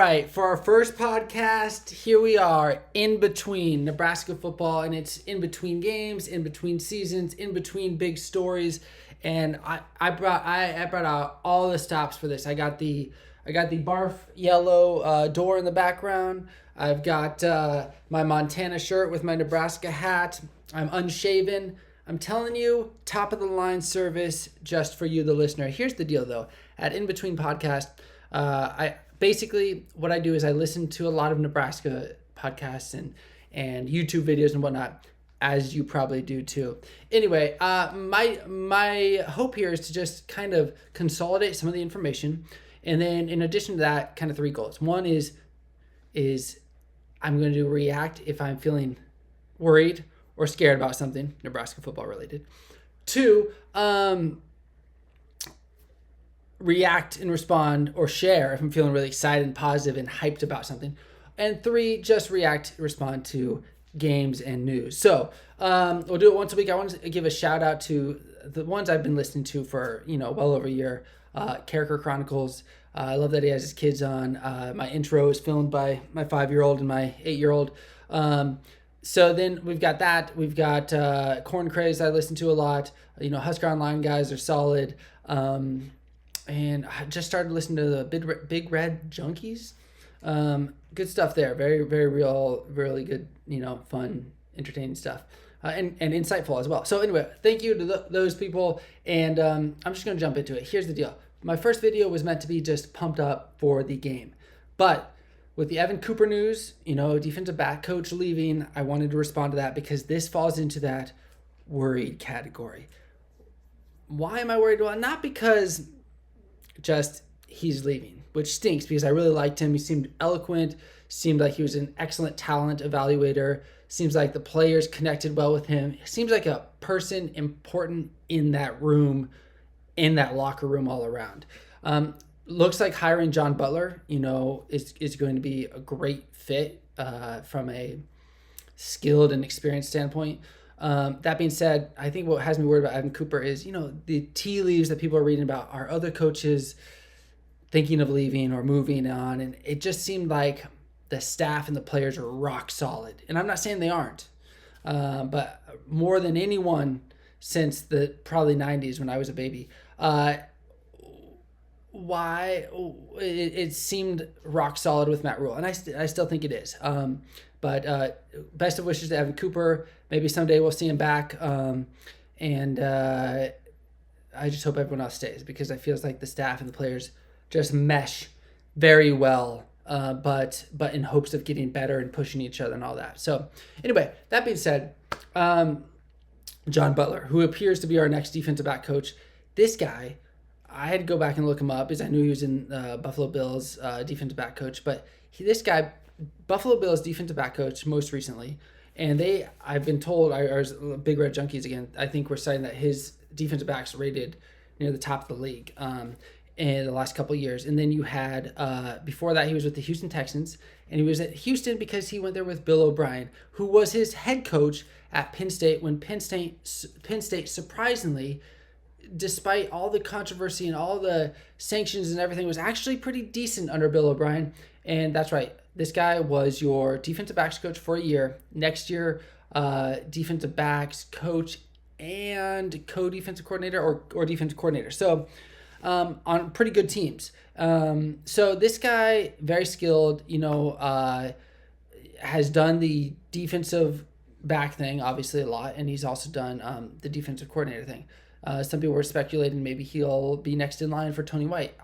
right, for our first podcast, here we are in between Nebraska football, and it's in between games, in between seasons, in between big stories, and I brought out all the stops for this. I got the barf yellow door in the background. I've got my Montana shirt with my Nebraska hat. I'm unshaven. I'm telling you, top of the line service just for you, the listener. Here's the deal, though. At In Between Podcast, I basically what I do is I listen to a lot of Nebraska podcasts and YouTube videos and whatnot, as you probably do too. Anyway, my hope here is to just kind of consolidate some of the information, and then in addition to that, kind of three goals. One is I'm going to react if I'm feeling worried or scared about something Nebraska football related. Two, react and respond or share if I'm feeling really excited and positive and hyped about something. And three, just react, respond to games and news. So we'll do it once a week. I want to give a shout out to the ones I've been listening to for well over a year. Carriker Chronicles. I love that he has his kids on. My intro is filmed by my 5-year-old and my 8-year-old. So then we've got that. We've got Crazed I listen to a lot. Husker Online guys are solid. And I just started listening to the Big Red Junkies. Good stuff there. Very, very real, really good, fun, entertaining stuff. And insightful as well. So anyway, thank you to those people. And I'm just going to jump into it. Here's the deal. My first video was meant to be just pumped up for the game. But with the Evan Cooper news, defensive back coach leaving, I wanted to respond to that because this falls into that worried category. Why am I worried? Well, not because just he's leaving, which stinks because I really liked him. He seemed eloquent, seemed like he was an excellent talent evaluator, seems like the players connected well with him. Seems like a person important in that room, in that locker room all around. Looks like hiring John Butler, is going to be a great fit from a skilled and experienced standpoint. That being said, I think what has me worried about Evan Cooper is, the tea leaves that people are reading about are other coaches thinking of leaving or moving on. And it just seemed like the staff and the players are rock solid. And I'm not saying they aren't, but more than anyone since the probably 90s when I was a baby, why it seemed rock solid with Matt Rule, and I still think it is. But best of wishes to Evan Cooper. Maybe someday we'll see him back. And I just hope everyone else stays because it feels like the staff and the players just mesh very well. But in hopes of getting better and pushing each other and all that. So anyway, that being said, John Butler, who appears to be our next defensive back coach, this guy, I had to go back and look him up because I knew he was in Buffalo Bills defensive back coach. But this guy, Buffalo Bills defensive back coach most recently, and I've been told, I was Big Red Junkies again, I think we're citing that his defensive backs rated near the top of the league in the last couple of years. And then you had, before that, he was with the Houston Texans, and he was at Houston because he went there with Bill O'Brien, who was his head coach at Penn State when Penn State surprisingly, despite all the controversy and all the sanctions and everything, was actually pretty decent under Bill O'Brien. And that's right. This guy was your defensive backs coach for a year. Next year, defensive backs coach and co-defensive coordinator or defensive coordinator. So on pretty good teams. So this guy, very skilled, has done the defensive back thing, obviously a lot. And he's also done the defensive coordinator thing. Some people were speculating maybe he'll be next in line for Tony White.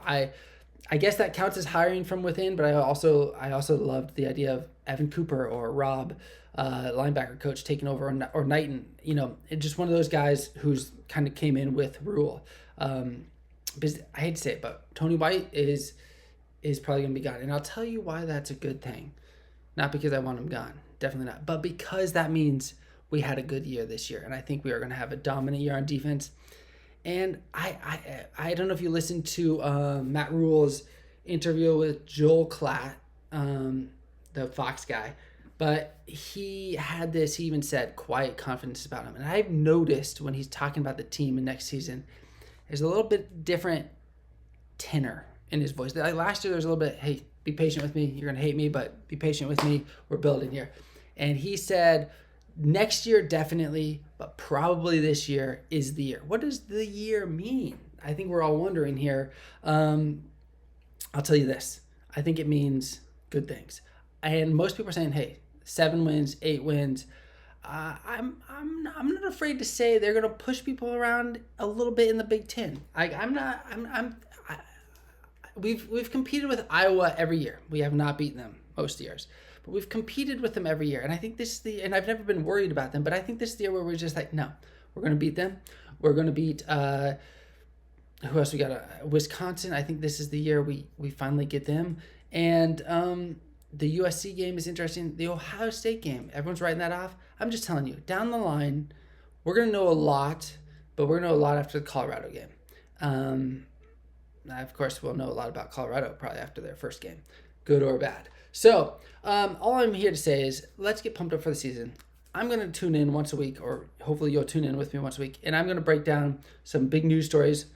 I guess that counts as hiring from within, but I also loved the idea of Evan Cooper or Rob, linebacker coach, taking over, or Knighton. Just one of those guys who's kind of came in with Rule. Because I hate to say it, but Tony White is probably going to be gone, and I'll tell you why that's a good thing. Not because I want him gone, definitely not, but because that means we had a good year this year, and I think we are going to have a dominant year on defense. And I don't know if you listened to Matt Rule's interview with Joel Klatt, the Fox guy, but he even said quiet confidence about him. And I've noticed when he's talking about the team in next season, there's a little bit different tenor in his voice. Like last year, there was a little bit, hey, be patient with me. You're going to hate me, but be patient with me. We're building here. And he said, next year, definitely, but probably this year is the year. What does the year mean? I think we're all wondering here. I'll tell you this. I think it means good things. And most people are saying, hey, 7 wins, 8 wins. I'm not afraid to say they're going to push people around a little bit in the Big Ten. We've competed with Iowa every year. We have not beaten them most years, but we've competed with them every year. And I think and I've never been worried about them, but I think this is the year where we're just like, no, we're going to beat them. We're going to beat, who else we got? Wisconsin. I think this is the year we finally get them. And the USC game is interesting. The Ohio State game, everyone's writing that off. I'm just telling you, down the line, we're going to know a lot, but we're going to know a lot after the Colorado game. Of course, we'll know a lot about Colorado probably after their first game, good or bad. So all I'm here to say is let's get pumped up for the season. I'm going to tune in once a week, or hopefully you'll tune in with me once a week, and I'm going to break down some big news stories,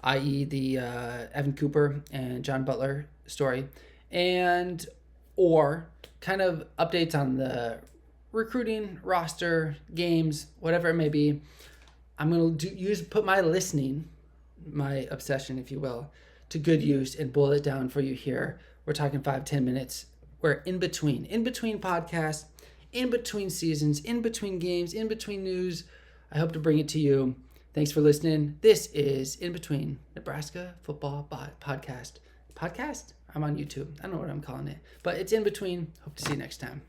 i.e. the Evan Cooper and John Butler story, or kind of updates on the recruiting, roster, games, whatever it may be. I'm going to put my listening, my obsession, if you will, to good use and boil it down for you here. We're talking 5-10 minutes. We're in between podcasts, in between seasons, in between games, in between news. I hope to bring it to you. Thanks for listening. This is In Between, Nebraska Football Podcast. Podcast? I'm on YouTube. I don't know what I'm calling it, but it's In Between. Hope to see you next time.